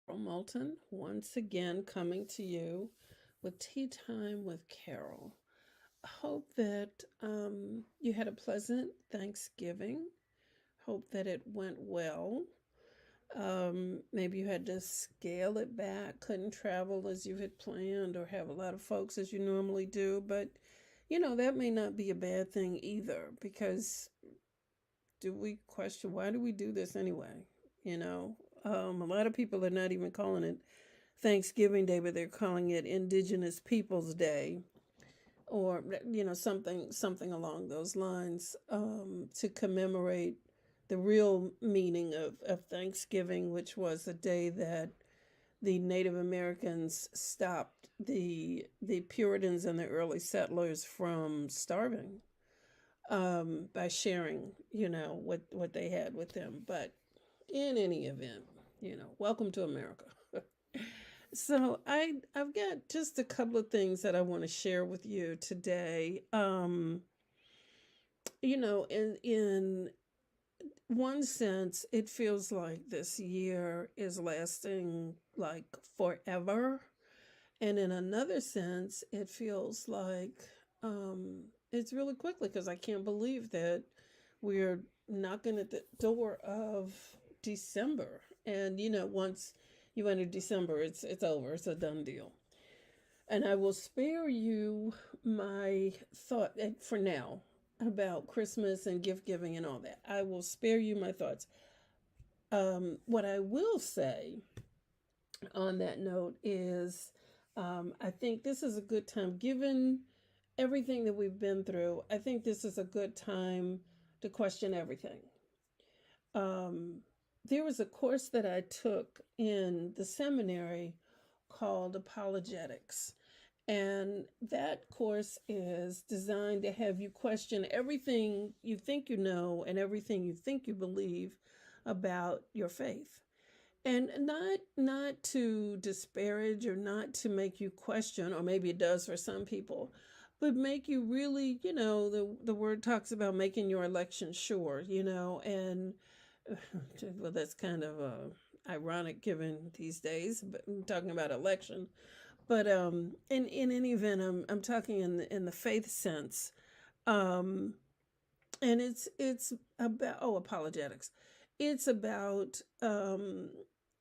Carol Moulton, once again coming to you with Tea Time with Carol. Hope that you had a pleasant Thanksgiving. Hope that it went well. Maybe you had to scale it back, couldn't travel as you had planned, or have a lot of folks as you normally do. But, that may not be a bad thing either, because do we question why do we do this anyway? You know, a lot of people are not even calling it Thanksgiving Day, but they're calling it Indigenous Peoples Day, or something along those lines, to commemorate the real meaning of Thanksgiving, which was the day that the Native Americans stopped the Puritans and the early settlers from starving, by sharing, what they had with them. But in any event, welcome to America. So I've got just a couple of things that I want to share with you today. In one sense, it feels like this year is lasting like forever, and in another sense, it feels like it's really quickly, because I can't believe that we're knocking at the door of December, and once you enter December, it's over. It's a done deal. And I will spare you my thought for now about Christmas and gift giving and all that. I will spare you my thoughts. What I will say on that note is, I think this is a good time, given everything that we've been through. I think this is a good time to question everything. Um, there was a course that I took in the seminary called Apologetics. And that course is designed to have you question everything you think you know and everything you think you believe about your faith. And not to disparage or not to make you question, or maybe it does for some people, but make you really, the word talks about making your election sure, and well, that's kind of ironic given these days, but I'm talking about election. But in any event, I'm talking in the faith sense, um, and it's about, apologetics. It's about,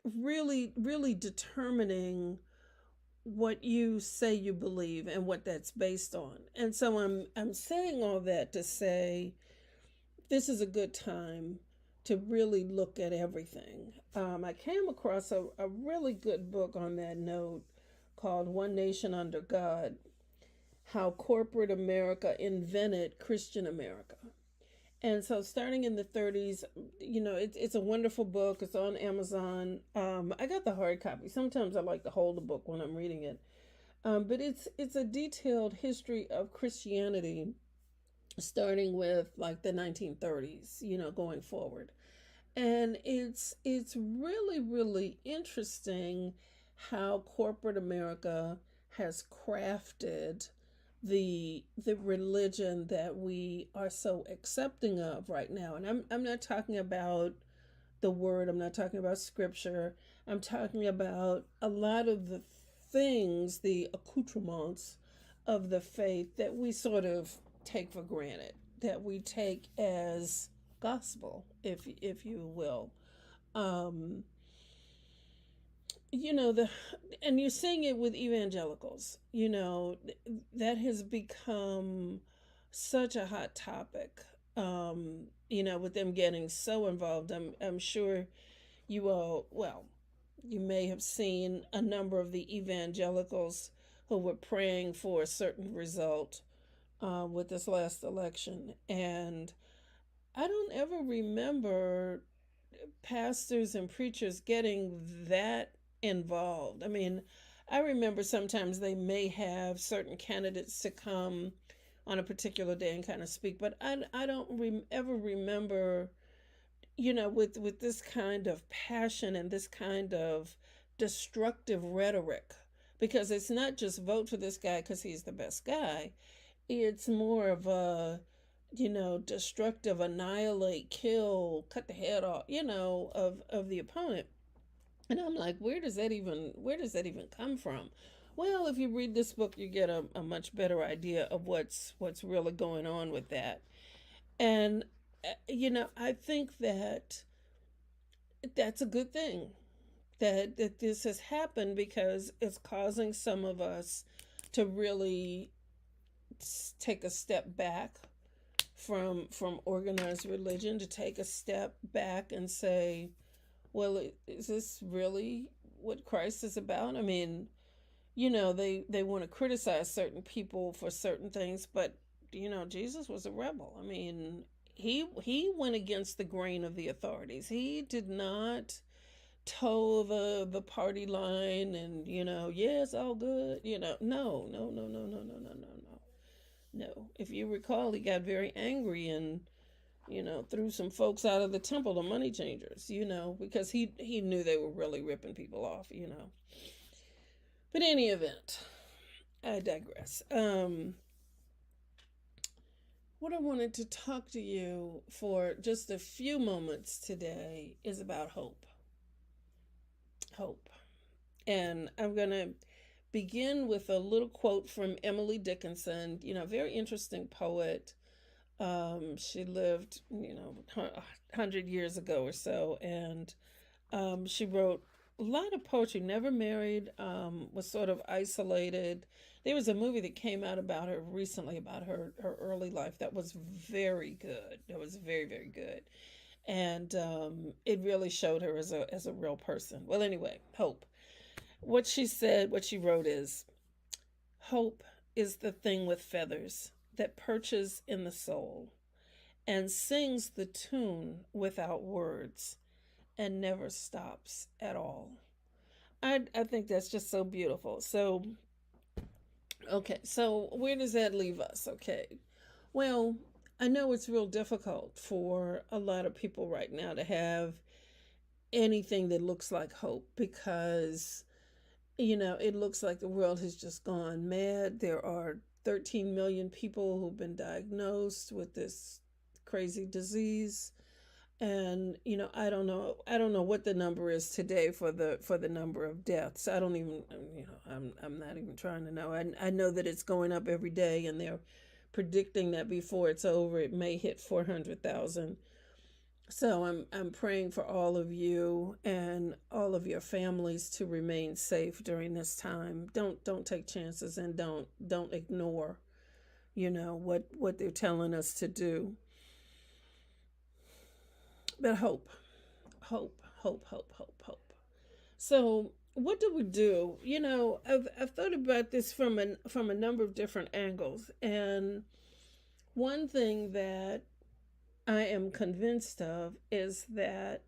really determining what you say you believe and what that's based on. And so I'm saying all that to say this is a good time to really look at everything. I came across a really good book on that note called One Nation Under God: How Corporate America Invented Christian America. And so, starting in the 30s, it's a wonderful book. It's on Amazon. I got the hard copy. Sometimes I like to hold the book when I'm reading it. But it's a detailed history of Christianity, starting with like the 1930s, going forward. And it's really, really interesting how corporate America has crafted the religion that we are so accepting of right now. And I'm not talking about the word, I'm not talking about scripture. I'm talking about a lot of the things, the accoutrements of the faith that we sort of take for granted, that we take as gospel, if you will. Um, the and you're seeing it with evangelicals. That has become such a hot topic. With them getting so involved. I'm sure you all, well, you may have seen a number of the evangelicals who were praying for a certain result, with this last election. And I don't ever remember pastors and preachers getting that involved. I mean, I remember sometimes they may have certain candidates to come on a particular day and kind of speak, but I don't ever remember, with this kind of passion and this kind of destructive rhetoric, because it's not just vote for this guy because he's the best guy. It's more of a, destructive, annihilate, kill, cut the head off, of the opponent. And I'm like, where does that even come from? Well, if you read this book, you get a much better idea of what's really going on with that. And I think that that's a good thing that this has happened because it's causing some of us to really take a step back from organized religion, to take a step back and say, well, is this really what Christ is about? I mean, they want to criticize certain people for certain things, but Jesus was a rebel. I mean, he went against the grain of the authorities. He did not toe the party line and yeah, it's all good. No, no, no, no, no, no, no, no, no. No. If you recall, he got very angry and threw some folks out of the temple, the money changers, because he knew they were really ripping people off. But in any event, I digress. What I wanted to talk to you for just a few moments today is about hope. Hope. And I'm going to begin with a little quote from Emily Dickinson, very interesting poet. She lived, 100 years ago or so, and she wrote a lot of poetry, never married, was sort of isolated. There was a movie that came out about her recently, about her early life, that was very good. That was very, very good. And it really showed her as a real person. Well, anyway, hope. What she wrote is, hope is the thing with feathers that perches in the soul and sings the tune without words and never stops at all. I think that's just so beautiful. So, okay, so where does that leave us? Okay, well, I know it's real difficult for a lot of people right now to have anything that looks like hope because, it looks like the world has just gone mad. There are 13 million people who've been diagnosed with this crazy disease. And I don't know what the number is today for the number of deaths. I don't even, I'm not even trying to know. I know that it's going up every day, and they're predicting that before it's over it may hit 400,000. So I'm praying for all of you and all of your families to remain safe during this time. Don't take chances, and don't ignore what they're telling us to do. But hope, hope, hope, hope, hope, hope. So what do we do? I've thought about this from a number of different angles, and one thing that I am convinced of is that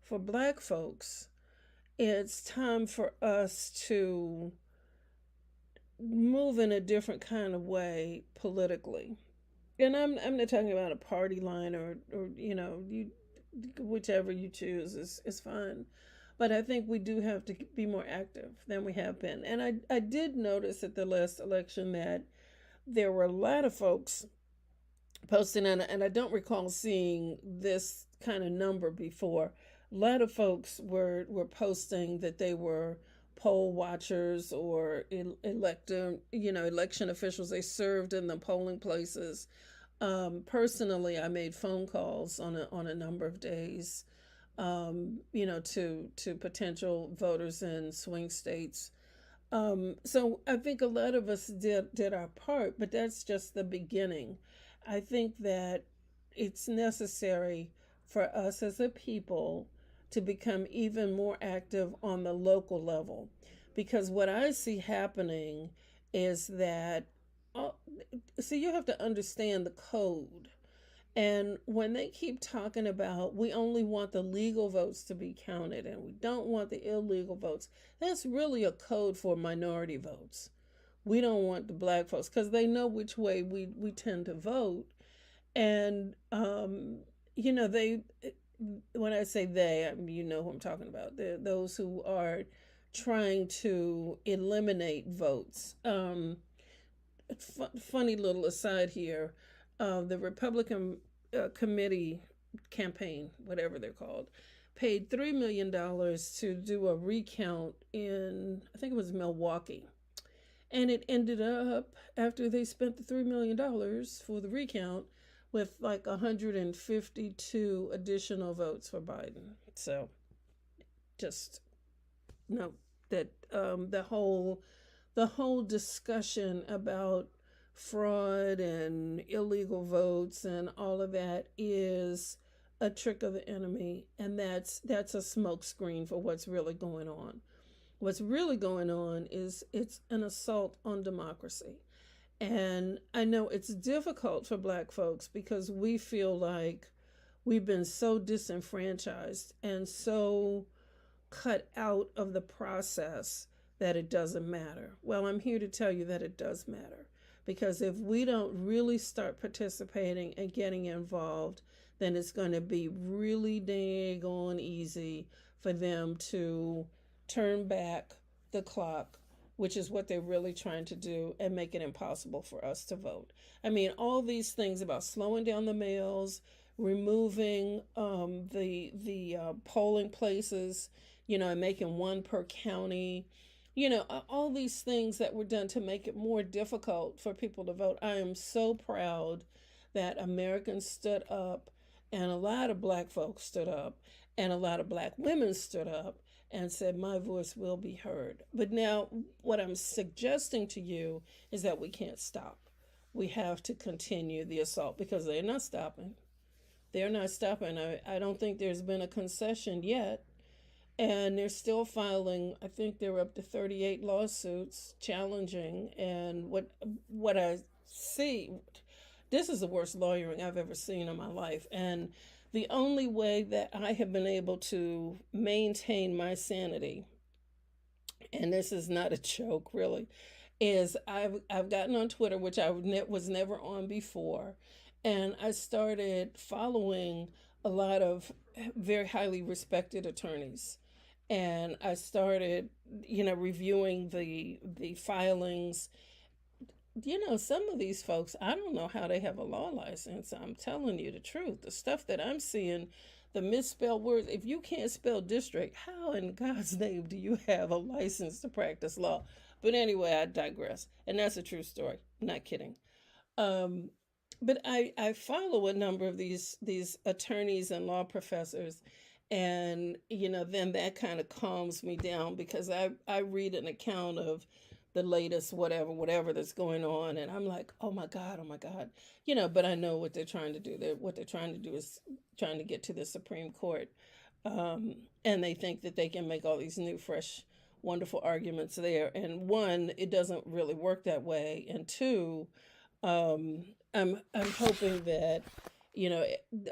for Black folks, it's time for us to move in a different kind of way politically. And I'm not talking about a party line, or you, whichever you choose is fine. But I think we do have to be more active than we have been. And I did notice at the last election that there were a lot of folks posting, and I don't recall seeing this kind of number before. A lot of folks were posting that they were poll watchers or election officials. They served in the polling places. Personally, I made phone calls on a number of days, to potential voters in swing states. So I think a lot of us did our part, but that's just the beginning. I think that it's necessary for us as a people to become even more active on the local level, because what I see happening is that, uh, see, you have to understand the code. And when they keep talking about we only want the legal votes to be counted and we don't want the illegal votes, that's really a code for minority votes. We don't want the Black folks because they know which way we tend to vote. And, they, when I say they, I mean, you know who I'm talking about. Those who are trying to eliminate votes. Funny little aside here, the Republican committee campaign, whatever they're called, paid $3 million to do a recount in, I think it was Milwaukee. And it ended up, after they spent the $3 million for the recount, with like 152 additional votes for Biden. So just note that the whole discussion about fraud and illegal votes and all of that is a trick of the enemy, and that's a smokescreen for what's really going on. What's really going on is it's an assault on democracy. And I know it's difficult for Black folks because we feel like we've been so disenfranchised and so cut out of the process that it doesn't matter. Well, I'm here to tell you that it does matter. Because if we don't really start participating and getting involved, then it's going to be really dang on easy for them to turn back the clock, which is what they're really trying to do, and make it impossible for us to vote. I mean, all these things about slowing down the mails, removing the polling places, and making one per county, all these things that were done to make it more difficult for people to vote. I am so proud that Americans stood up, and a lot of Black folks stood up, and a lot of Black women stood up and said, my voice will be heard. But now, what I'm suggesting to you is that we can't stop. We have to continue the assault because they're not stopping. They're not stopping. I don't think there's been a concession yet. And they're still filing, I think they're up to 38 lawsuits challenging. And what I see, this is the worst lawyering I've ever seen in my life. And the only way that I have been able to maintain my sanity, and this is not a joke really, is I've gotten on Twitter, which I was never on before, and I started following a lot of very highly respected attorneys. And I started, reviewing the filings. Some of these folks, I don't know how they have a law license. I'm telling you the truth. The stuff that I'm seeing, the misspelled words, if you can't spell district, how in God's name do you have a license to practice law? But anyway, I digress. And that's a true story. I'm not kidding. Um, but I follow a number of these attorneys and law professors, and then that kind of calms me down because I read an account of the latest whatever that's going on, and I'm like, oh my god, but I know what they're trying to do. What they're trying to do is trying to get to the Supreme Court, and they think that they can make all these new fresh wonderful arguments there. And one, it doesn't really work that way, and two, um, I'm hoping that you know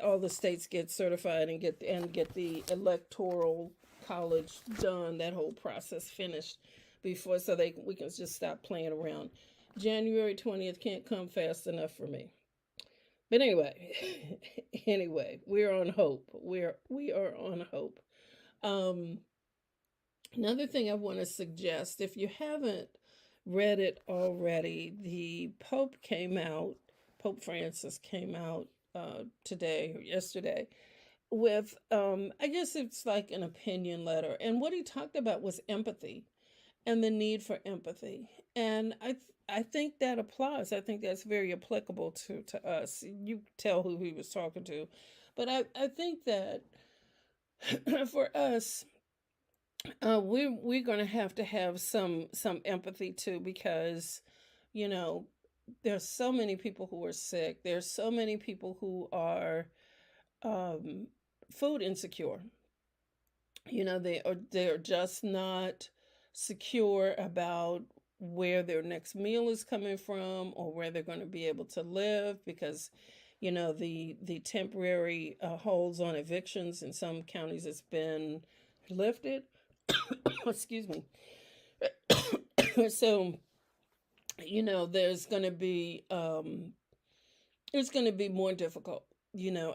all the states get certified and get the electoral college done, that whole process finished before, so we can just stop playing around. January 20th can't come fast enough for me. But anyway, anyway, we're on hope. We are on hope. Um, Another thing I want to suggest, if you haven't read it already, the Pope Francis came out today or yesterday with, I guess it's like an opinion letter. And what he talked about was empathy and the need for empathy. And I think that applies. I think that's very applicable to us. You tell who he was talking to. But I think that for us, we're going to have some empathy too, because you know there's so many people who are sick. There's so many people who are um, food insecure. They're just not secure about where their next meal is coming from or where they're going to be able to live, because the temporary holds on evictions in some counties has been lifted. Excuse me. So there's going to be it's going to be more difficult.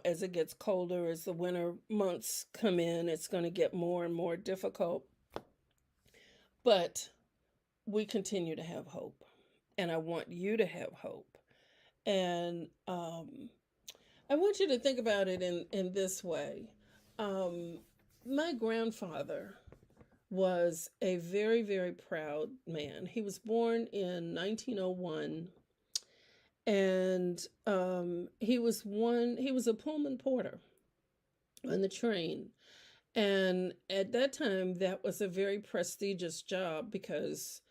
As it gets colder, as the winter months come in, it's going to get more and more difficult. But we continue to have hope, and I want you to have hope. And I want you to think about it in this way. Um, My grandfather was a very, very proud man. He was born in 1901, and he was a Pullman porter on the train. And at that time, that was a very prestigious job because,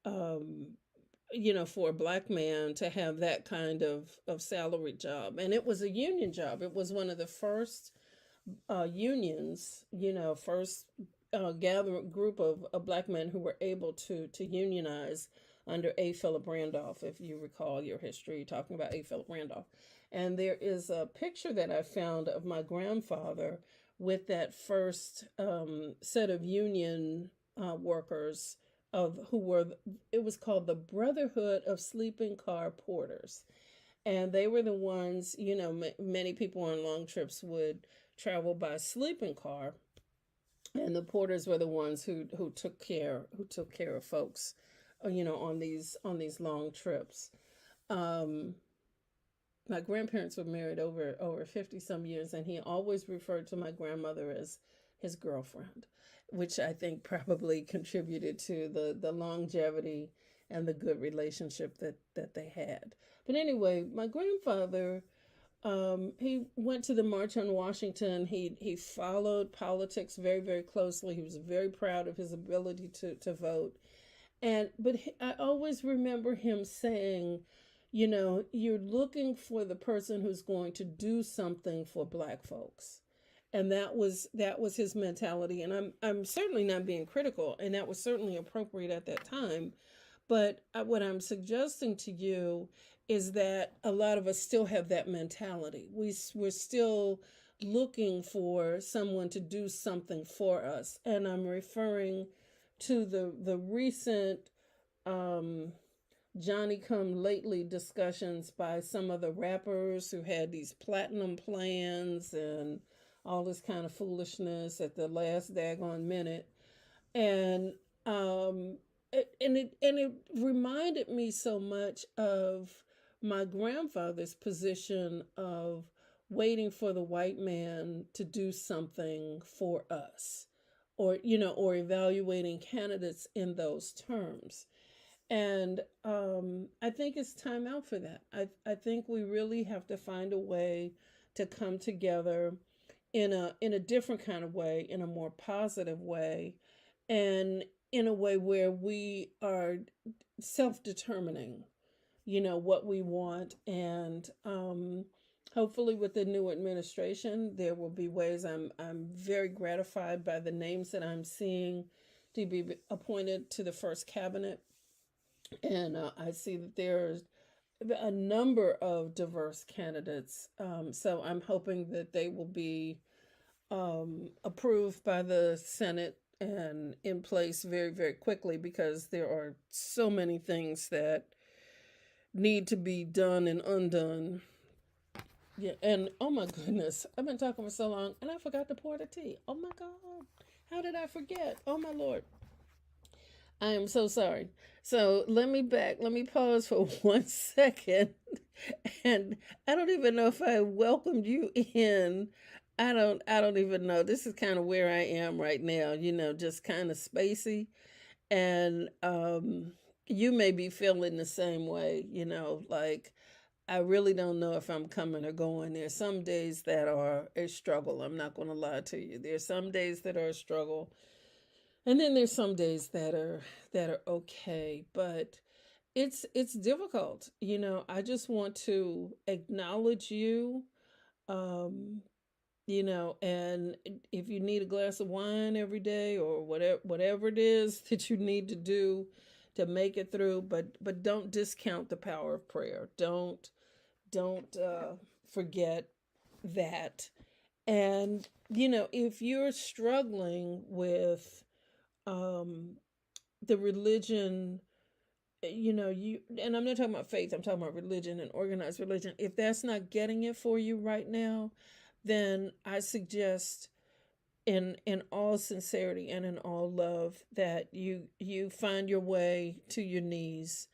um, for a black man to have that kind of salary job. And it was a union job. It was one of the first unions, first gather group of black men who were able to unionize under A. Philip Randolph, if you recall your history, talking about A. Philip Randolph. And there is a picture that I found of my grandfather with that first set of union workers of who were, it was called the Brotherhood of Sleeping Car Porters. And they were the ones, many people on long trips would travel by sleeping car, and the porters were the ones who took care of folks, on these long trips. Um, my grandparents were married over 50 some years, and he always referred to my grandmother as his girlfriend, which I think probably contributed to the longevity and the good relationship that they had. But anyway, my grandfather, he went to the March on Washington. He followed politics very, very closely. He was very proud of his ability to vote. I always remember him saying, you're looking for the person who's going to do something for black folks. And that was his mentality. And I'm certainly not being critical, and that was certainly appropriate at that time. But what I'm suggesting to you is that a lot of us still have that mentality. We're still looking for someone to do something for us. And I'm referring to the recent um, Johnny come lately discussions by some of the rappers who had these platinum plans and all this kind of foolishness at the last daggone minute. And it reminded me so much of my grandfather's position of waiting for the white man to do something for us, or evaluating candidates in those terms. And I think it's time out for that. I think we really have to find a way to come together in a different kind of way, in a more positive way, and in a way where we are self-determining, what we want. And hopefully with the new administration, there will be ways. I'm very gratified by the names that I'm seeing to be appointed to the first cabinet. And I see that there's a number of diverse candidates. So I'm hoping that they will be approved by the Senate and in place very, very quickly, because there are so many things that need to be done and undone. Yeah, and oh my goodness, I've been talking for so long and I forgot to pour the tea. Oh my God, how did I forget? Oh my Lord. I am so sorry. So let me pause for 1 second. And I don't even know if I welcomed you in. I don't even know. This is kind of where I am right now, just kind of spacey. And you may be feeling the same way, like I really don't know if I'm coming or going. There's some days that are a struggle. I'm not going to lie to you. There's some days that are a struggle, and then there's some days that are okay. But it's difficult. I just want to acknowledge you. Um, and if you need a glass of wine every day, or whatever it is that you need to do to make it through, but don't discount the power of prayer. Don't forget that. And if you're struggling with um the religion, you and I'm not talking about faith, I'm talking about religion and organized religion. If that's not getting it for you right now, then I suggest, in all sincerity and in all love, that you find your way to your knees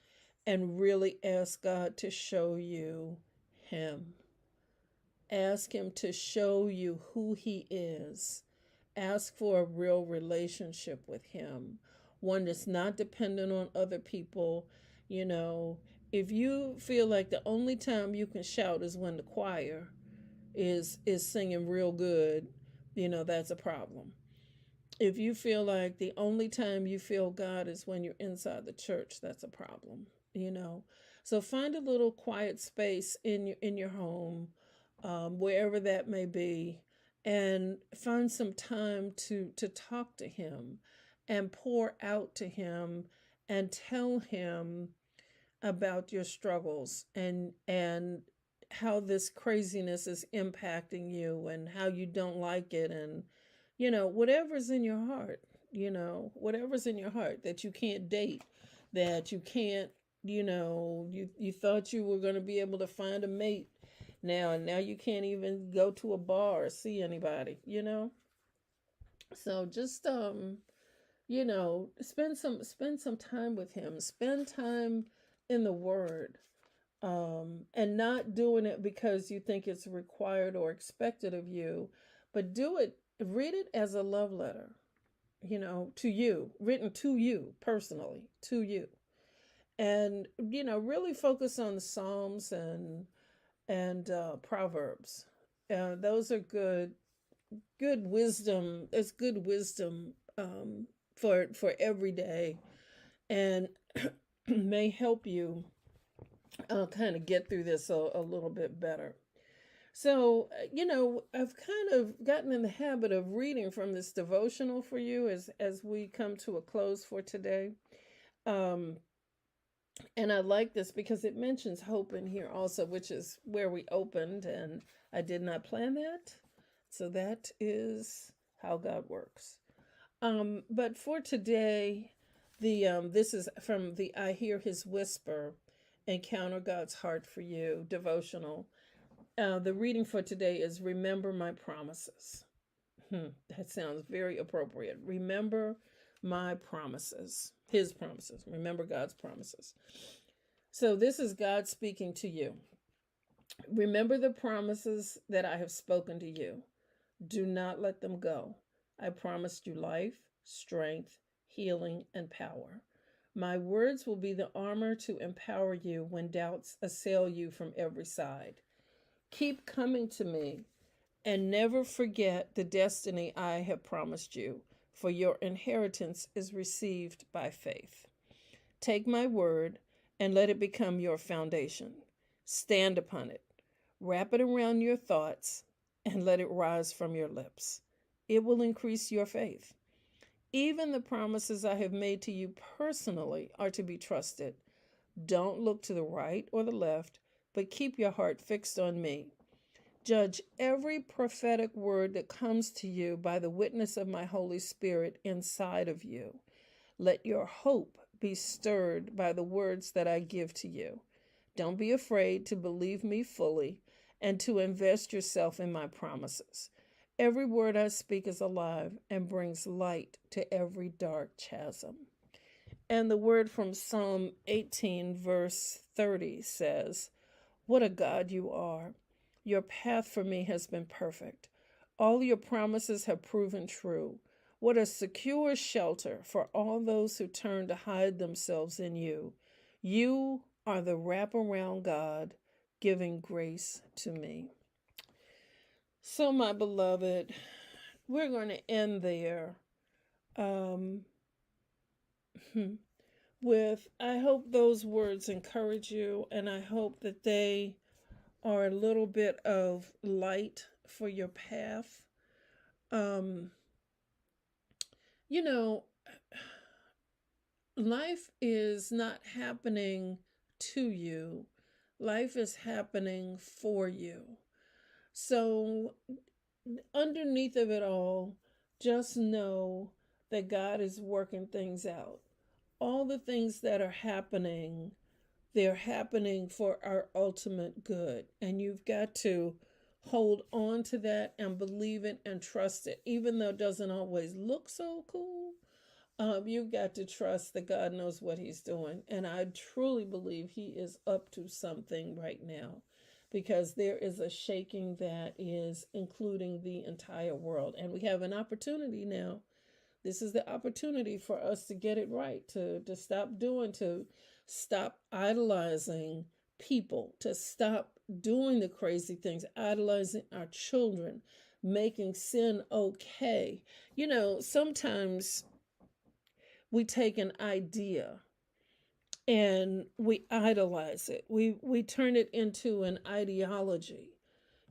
and really ask God to show you him. Ask him to show you who he is, Ask for a real relationship with Him, one that's not dependent on other people. You know, if you feel like the only time you can shout is when the choir is singing real good, that's a problem. If you feel like the only time you feel God is when you're inside the church, that's a problem, you know. So find a little quiet space in your home, wherever that may be, and find some time to talk to Him, and pour out to Him, and tell Him about your struggles, and how this craziness is impacting you, and how you don't like it, and whatever's in your heart, whatever's in your heart, that you can't date, that you can't, you thought you were going to be able to find a mate now, and now you can't even go to a bar or see anybody. So just spend some time with Him, spend time in the Word, and not doing it because you think it's required or expected of you, but read it as a love letter, to you, written to you personally, to you. And, really focus on the Psalms and Proverbs. Those are good wisdom. It's good wisdom, for every day, and may help you kind of get through this a little bit better. So, I've kind of gotten in the habit of reading from this devotional for you as we come to a close for today. Um, and I like this because it mentions hope in here also, which is where we opened, and I did not plan that. So that is how God works. But for today, this is from the I Hear His Whisper, Encounter God's Heart for You devotional. The reading for today is Remember My Promises. That sounds very appropriate. Remember my promises, His promises. Remember God's promises. So this is God speaking to you. Remember the promises that I have spoken to you. Do not let them go. I promised you life, strength, healing, and power. My words will be the armor to empower you when doubts assail you from every side. Keep coming to me and never forget the destiny I have promised you, for your inheritance is received by faith. Take my word and let it become your foundation. Stand upon it. Wrap it around your thoughts and let it rise from your lips. It will increase your faith. Even the promises I have made to you personally are to be trusted. Don't look to the right or the left, but keep your heart fixed on me. Judge every prophetic word that comes to you by the witness of my Holy Spirit inside of you. Let your hope be stirred by the words that I give to you. Don't be afraid to believe me fully and to invest yourself in my promises. Every word I speak is alive and brings light to every dark chasm. And the word from Psalm 18, verse 30 says, What a God you are! Your path for me has been perfect. All your promises have proven true. What a secure shelter for all those who turn to hide themselves in you. You are the wraparound God giving grace to me. So, my beloved, we're going to end there, um, with I hope those words encourage you, and I hope that they are a little bit of light for your path. Um, you know, life is not happening to you, life is happening for you. So, underneath of it all, just know that God is working things out. All the things that are happening, they're happening for our ultimate good. And you've got to hold on to that and believe it and trust it, even though it doesn't always look so cool. You've got to trust that God knows what He's doing. And I truly believe He is up to something right now. because there is a shaking that is including the entire world. And we have an opportunity now. This is the opportunity for us to get it right, to stop idolizing people, to stop doing the crazy things, idolizing our children, making sin okay. Sometimes we take an idea and we idolize it. We turn it into an ideology,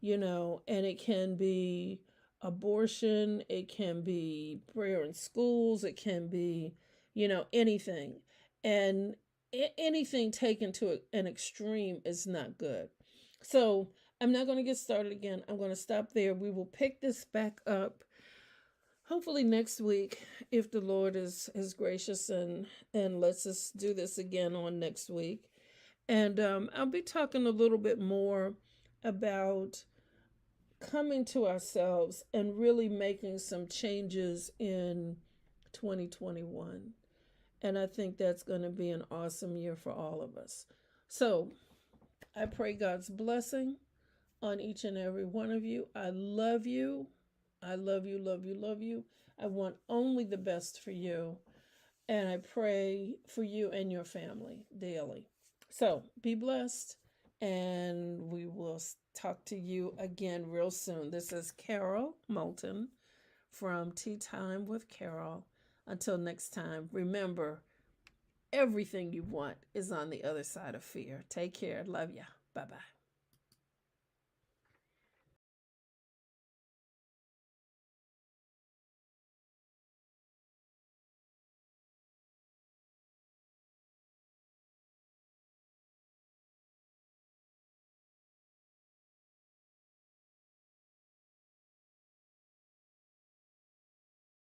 and it can be abortion, it can be prayer in schools, it can be, anything. And anything taken to an extreme is not good. So I'm not going to get started again. I'm going to stop there. We will pick this back up hopefully next week, if the Lord is gracious and lets us do this again on next week. And I'll be talking a little bit more about coming to ourselves and really making some changes in 2021. And I think that's going to be an awesome year for all of us. So I pray God's blessing on each and every one of you. I love you. I love you, love you, love you. I want only the best for you. And I pray for you and your family daily. So be blessed. And we will talk to you again real soon. This is Carol Moulton from Tea Time with Carol. Until next time, remember, everything you want is on the other side of fear. Take care. Love ya. Bye-bye.